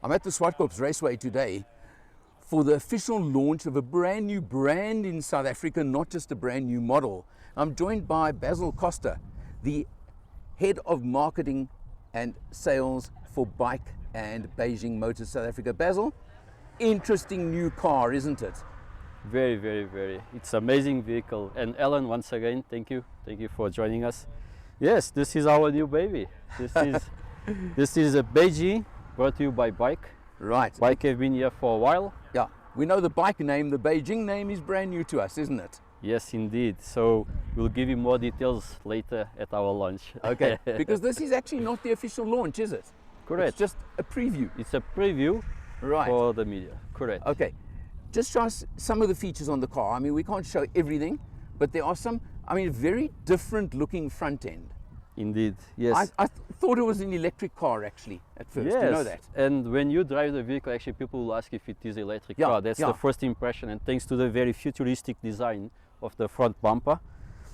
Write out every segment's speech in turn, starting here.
I'm at the Zwartkops Raceway today for the official launch of a brand new brand in South Africa, not just a brand new model. I'm joined by Basil Costa, the head of marketing and sales for BAIC and Beijing Motors South Africa. Basil, interesting new car, isn't it? Very, very, very. It's an amazing vehicle. And Alan, once again, thank you for joining us. Yes, this is our new baby. This is a Beijing, brought to you by BAIC. Right. BAIC have been here for a while. Yeah, we know the BAIC name, the Beijing name is brand new to us, isn't it? Yes, indeed. So we'll give you more details later at our launch. Okay, because this is actually not the official launch, is it? Correct. It's just a preview. It's a preview for the media. Correct. Okay, just show us some of the features on the car. I mean, we can't show everything, but there are some, I mean, very different looking front end. Indeed, yes. I thought it was an electric car actually at first, yes. You know that? And when you drive the vehicle, actually people will ask if it is electric car. That's the first impression, and thanks to the very futuristic design of the front bumper.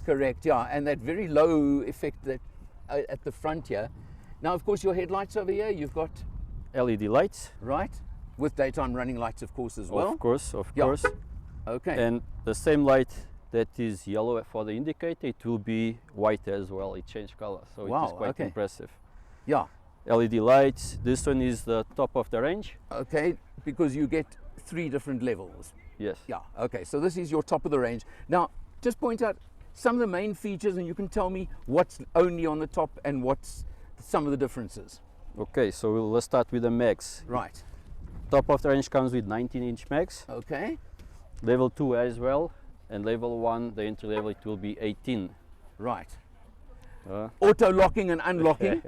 Correct, yeah, and that very low effect that at the front here. Now, of course, your headlights over here, you've got LED lights. Right, with daytime running lights, of course, as well. Of course. Okay. And the same light that is yellow for the indicator, it will be white as well. It changed color, so it is quite impressive. Yeah. LED lights. This one is the top of the range. Okay, because you get 3 different levels. Yes. Yeah, okay, so this is your top of the range. Now, just point out some of the main features and you can tell me what's only on the top and what's some of the differences. Okay, so let's start with the mags. Right. Top of the range comes with 19-inch mags. Okay. Level 2 as well, and level 1, the entry level, it will be 18. Right. Auto locking and unlocking,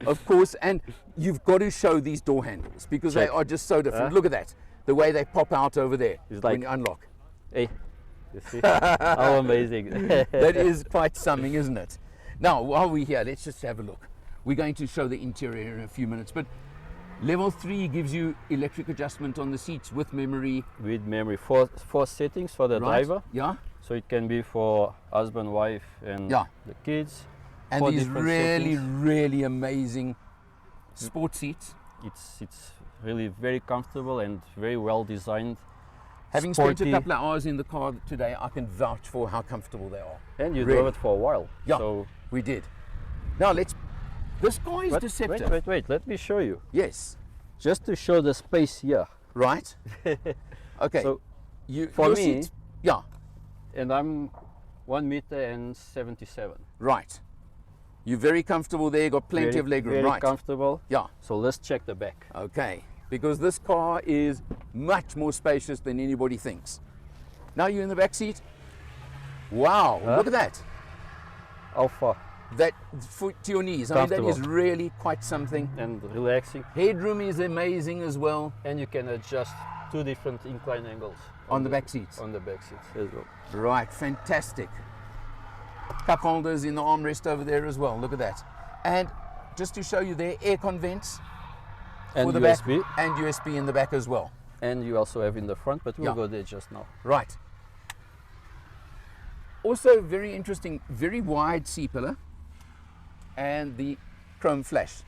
of course, and you've got to show these door handles because they are just so different. Look at that. The way they pop out over there when you unlock. Hey, you see? How amazing. That is quite something, isn't it? Now, while we're here, let's just have a look. We're going to show the interior in a few minutes, but level 3 gives you electric adjustment on the seats with memory. With memory, four settings for the driver. Yeah. So it can be for husband, wife, and the kids. And these really amazing sport seats. It's really very comfortable and very well designed. Having spent a couple of hours in the car today, I can vouch for how comfortable they are. And you drove it for a while. Yeah, so we did. Now this car is deceptive. Wait, let me show you. Yes. Just to show the space here. Right. Okay. So for me, and I'm 1.77 meters. Right. You're very comfortable there, got plenty of leg room, very comfortable. Yeah. So let's check the back. Okay, because this car is much more spacious than anybody thinks. Now you're in the back seat. Wow, look at that. How far? That foot to your knees. I mean, that is really quite something. And relaxing. Headroom is amazing as well. And you can adjust 2 different incline angles. On the back seats? On the back seats as well. Right, fantastic. Cup holders in the armrest over there as well, look at that. And just to show you there, aircon vents and for the USB. back, and USB in the back as well. And you also have in the front, but we'll go there just now. Right. Also very interesting, very wide C-pillar and the chrome flash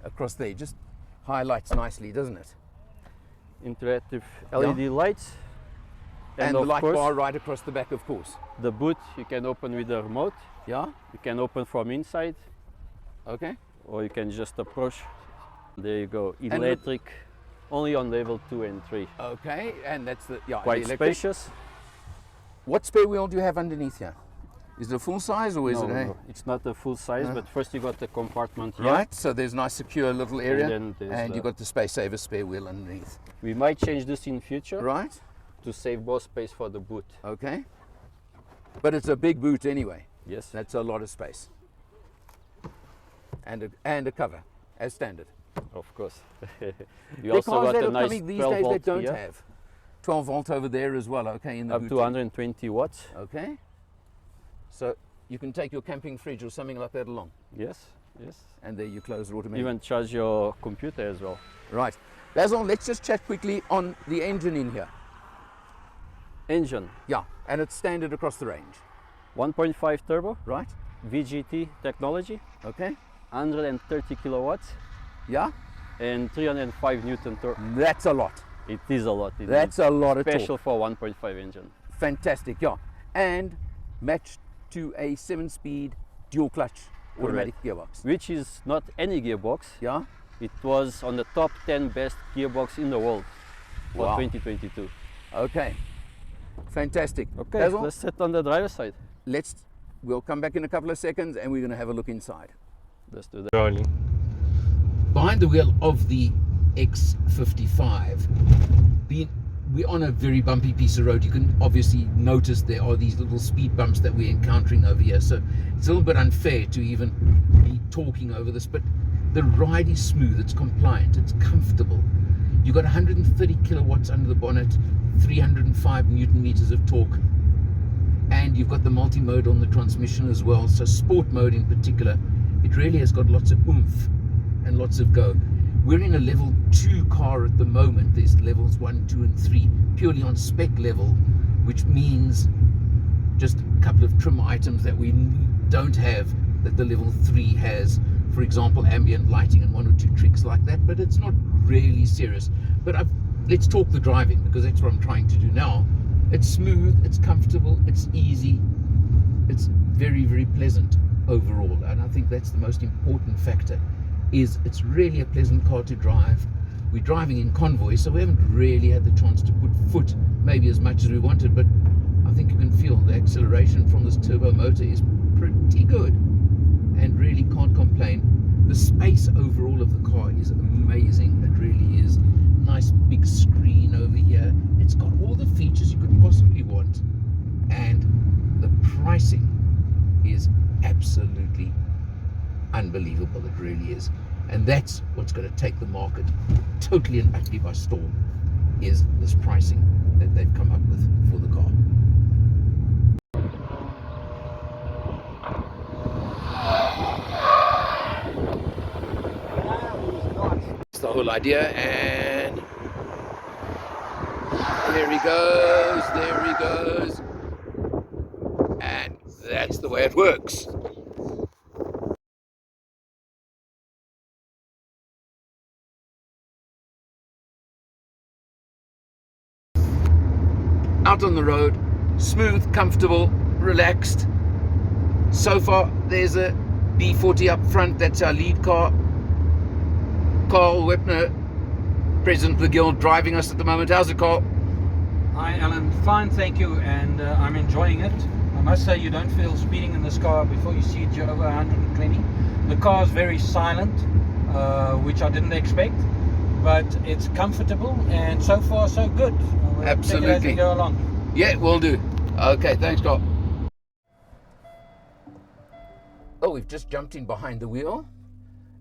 across there, just highlights nicely, doesn't it? Interactive LED lights. And the light bar right across the back, of course. The boot you can open with the remote. Yeah. You can open from inside. Okay. Or you can just approach. There you go. Electric, only on level 2 and 3. Okay, and that's quite spacious. What spare wheel do you have underneath here? Is it a full size or is it a? No, it's not a full size, but first you got the compartment here. Right, so there's a nice secure little area, and you got the space saver spare wheel underneath. We might change this in future. Right. To save more space for the boot. Okay. But it's a big boot anyway. Yes. That's a lot of space. And a cover, as standard. Of course. You also got a nice 12 these days volt that don't here. have 12 volt over there as well. Okay, in the up boot to 120 watts. Okay. So you can take your camping fridge or something like that along. Yes. Yes. And there you close it automatically. Even charge your computer as well. Right. Basil, let's just chat quickly on the engine in here. Engine. Yeah, and it's standard across the range. 1.5 turbo. Right. VGT technology. Okay. 130 kilowatts. Yeah. and 305 Newton torque. That's a lot. It is a lot. That's a lot of torque. Special for 1.5 engine. Fantastic, yeah. And matched to a 7-speed dual clutch automatic gearbox. Which is not any gearbox. Yeah. It was on the top 10 best gearbox in the world for 2022. Okay. Fantastic. Okay, Basil, let's sit on the driver's side. We'll come back in a couple of seconds and we're going to have a look inside. Let's do that. Rolling. Behind the wheel of the X55, we're on a very bumpy piece of road. You can obviously notice there are these little speed bumps that we're encountering over here. So it's a little bit unfair to even be talking over this, but the ride is smooth, it's compliant, it's comfortable. You've got 130 kilowatts under the bonnet, 305 Newton meters of torque, and you've got the multi-mode on the transmission as well. So sport mode in particular, it really has got lots of oomph and lots of go. We're in a level 2 car at the moment. There's levels 1, 2 and 3 purely on spec level, which means just a couple of trim items that we don't have that the level 3 has. For example, ambient lighting and 1 or 2 tricks like that, but it's not really serious. But let's talk the driving, because that's what I'm trying to do now. It's smooth, it's comfortable, it's easy, it's very, very pleasant overall, and I think that's the most important factor. Is it's really a pleasant car to drive. We're driving in convoy, so we haven't really had the chance to put foot maybe as much as we wanted, but I think you can feel the acceleration from this turbo motor is pretty good and really can't complain. The space overall of the car is amazing. It really is. Nice big screen over here. It's got all the features you could possibly want, and the pricing is absolutely unbelievable. It really is, and that's what's going to take the market totally and utterly by storm, is this pricing that they've come up with for the car. That's the whole idea, and there he goes, and that's the way it works. Out on the road, smooth, comfortable, relaxed. So far, there's a B40 up front. That's our lead car. Carl Wepner, President of the Guild, driving us at the moment. How's it, Carl? Hi, Alan. Fine, thank you, and I'm enjoying it. I must say, you don't feel speeding in this car before you see it over 120. The car is very silent, which I didn't expect, but it's comfortable, and so far, so good. Absolutely. Take it as we go along. Yeah, will do. Okay, thanks, Carl. Oh, we've just jumped in behind the wheel,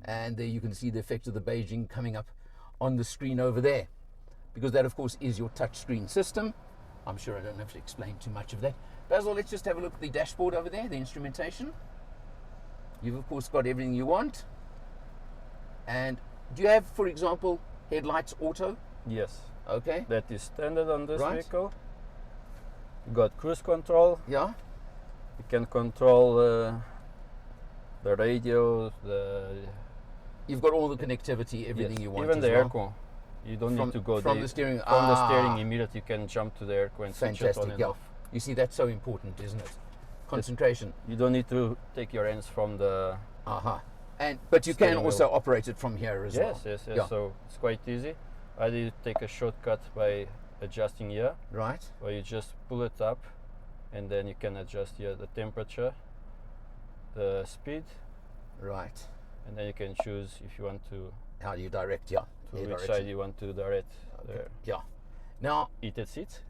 and there you can see the effect of the Beijing coming up on the screen over there, because that, of course, is your touch screen system. I'm sure I don't have to explain too much of that. Basil, let's just have a look at the dashboard over there, the instrumentation. You've, of course, got everything you want. And do you have, for example, headlights auto? Yes. Okay. That is standard on this Right. vehicle. You got cruise control. Yeah. You can control the radio, You've got all the connectivity, everything yes, you want. even as the well. aircon. You don't need to go from the steering. From the steering immediately, you can jump to the aircon and switch it on Fantastic. and Yeah. off. You see, that's so important, isn't it? Concentration. You don't need to take your hands from the. But you can Steering also wheel. operate it from here as well. Yes. Yeah. So it's quite easy. I did take a shortcut by adjusting here, Right. where you just pull it up, and then you can adjust here the temperature, the speed, Right. and then you can choose if you want to How do you direct? Yeah. to Air which direction. side you want to direct. Okay. Yeah. Now, Heated seats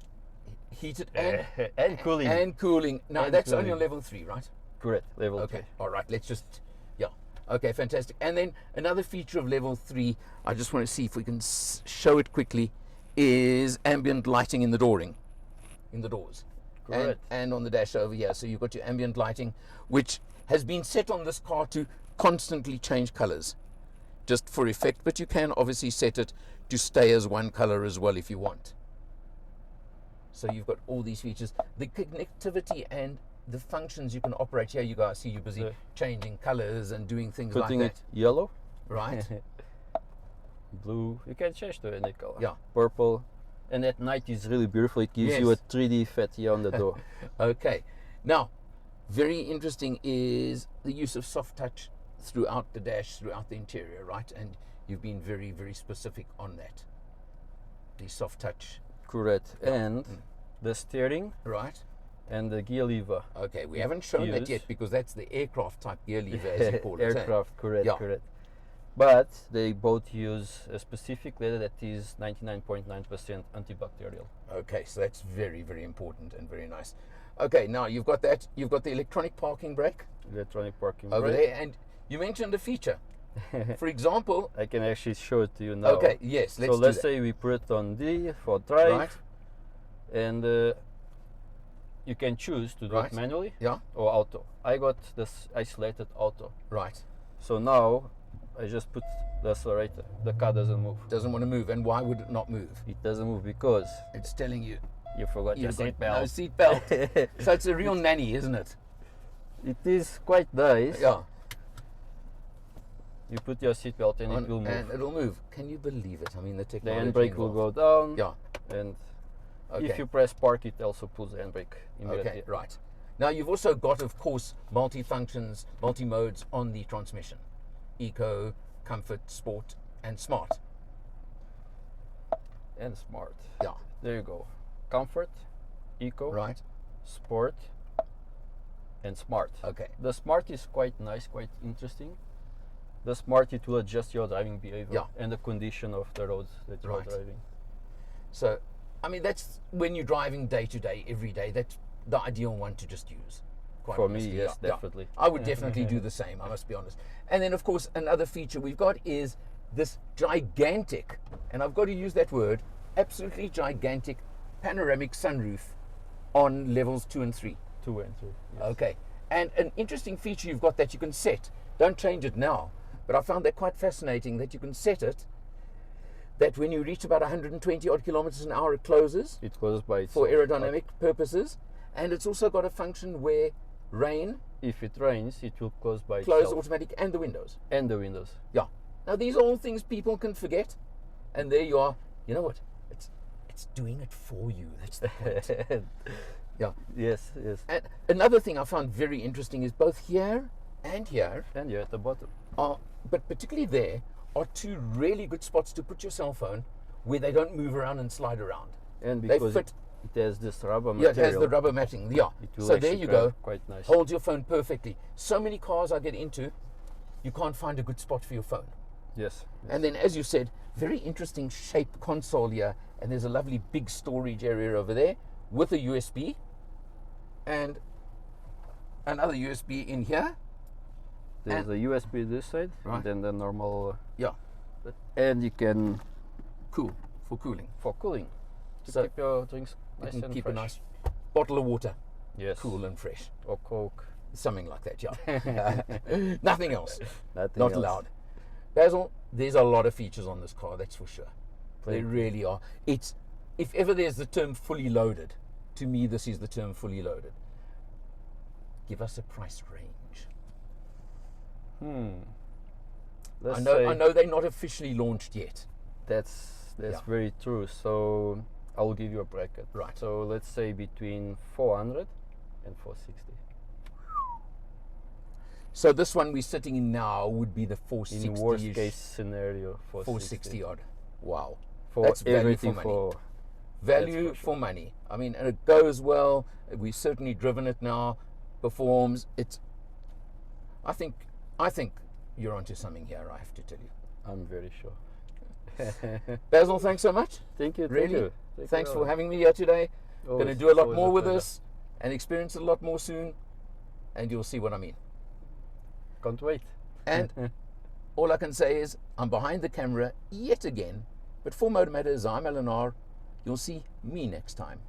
heated and cooling. And cooling. Now, And that's on cooling. your level 3, right? Correct. Level Okay. 3. All right. Let's just. Yeah. Okay. Fantastic. And then another feature of level 3, I just want to see if we can show it quickly, is ambient lighting in the doors. Correct. And on the dash over here. So you've got your ambient lighting, which has been set on this car to constantly change colors, just for effect. But you can obviously set it to stay as one color as well if you want. So you've got all these features. The connectivity and the functions you can operate here. You guys see you're busy Yeah. changing colors and doing things Putting like it yellow. that. Right. blue. You can change to any color. Yeah. Purple. And at night is really beautiful. It gives you a Yes. 3D effect here on the door. Okay. Now, very interesting is the use of soft touch throughout the dash, throughout the interior, right? And you've been very, very specific on that. The soft touch, Correct. And the steering right? and the gear lever. Okay, we haven't shown that use- yet because that's the aircraft type gear lever, as you call it. eh? Aircraft, correct, Yeah. correct. But they both use a specific leather that is 99.9% antibacterial. Okay, so that's very, very important and very nice. Okay, now you've got that. You've got the electronic parking brake Electronic parking over brake. there, and you mentioned a feature. For example, I can actually show it to you now. okay, yes, let's so do let's that. say we put it on D for drive, Right. and you can choose to do Right. it manually Yeah, or auto. I selected auto. right. So now I just put the accelerator. The car doesn't move. Doesn't want to move, and why would it not move? It doesn't move because It's telling you you forgot your you've got seatbelt. no seatbelt. So it's a real nanny, isn't it? It is quite nice. Yeah. You put your seatbelt and it will move. And it'll move. Can you believe it? I mean, the The technology handbrake will involved. go down. Yeah. And Okay. if you press park, it also pulls the handbrake immediately. Okay, right. Now you've also got, of course, multi-functions, multi-modes on the transmission. Eco, comfort, sport, and smart. And smart. Yeah, There you go. Comfort, eco, right. sport, and smart. Okay. The smart is quite nice, quite interesting. The smart, it will adjust your driving behavior Yeah. and the condition of the roads that you're Right. driving. So, I mean, that's when you're driving day to day, every day. That's the ideal one to just use. Quite For me, honestly, yes, yeah. definitely. I would definitely do the same, I must be honest. And then, of course, another feature we've got is this gigantic, and I've got to use that word, absolutely gigantic panoramic sunroof on levels 2 and 3. 2 and 3. Yes. Okay. And an interesting feature you've got that you can set. Don't change it now, but I found that quite fascinating that you can set it that when you reach about 120 odd kilometers an hour, it closes It closes by for itself. aerodynamic purposes. And it's also got a function where rain, If it rains, it will close by close itself. automatic, and the windows. And the windows. Yeah. Now these are all things people can forget. And there you are. You know what? It's doing it for you. That's the point. Yeah. Yes, yes. And another thing I found very interesting is both here and here And you're at the bottom. are, but particularly there, are two really good spots to put your cell phone where they don't move around and slide around. And They because fit. it has this rubber Yeah, material. it has the rubber matting. Yeah. It will So there actually you go. grab quite nice. Holds your phone perfectly. So many cars I get into, you can't find a good spot for your phone. Yes. And then, as you said, very interesting shaped console here, and there's a lovely big storage area over there with a USB and another USB in here. There's and- a USB this side, Right. and then the normal. Yeah, And you can cool for cooling. for cooling to So keep your drinks You nice can and keep fresh. a nice bottle of water, Yes. cool and fresh. Or Coke. Something like that, yeah. Nothing else. Nothing Not else. allowed. Basil, there's a lot of features on this car, that's for sure. There Plenty. really are. It's, if ever there's the term fully loaded, to me this is the term fully loaded. Give us a price range. Let's I say know they're not officially launched yet. that's Yeah. very true. So I'll give you a bracket. Right. So let's say between 400 and 460. So this one we're sitting in now would be the 460. In worst case scenario, 460 odd. Wow. for That's value everything for for. money. Value That's for for money. I mean, and it goes well. We've certainly driven it now. Performs. It's. I think you're onto something here. I have to tell you. I'm very sure. Basil, thanks so much. Thank you. Really. Thank you. Thanks for having me here today. Going to Always- do a lot always more with pleasure. this and experience a lot more soon, and you'll see what I mean. Can't wait. And all I can say is I'm behind the camera yet again, but for Motor Matters, I'm Eleanor. You'll see me next time.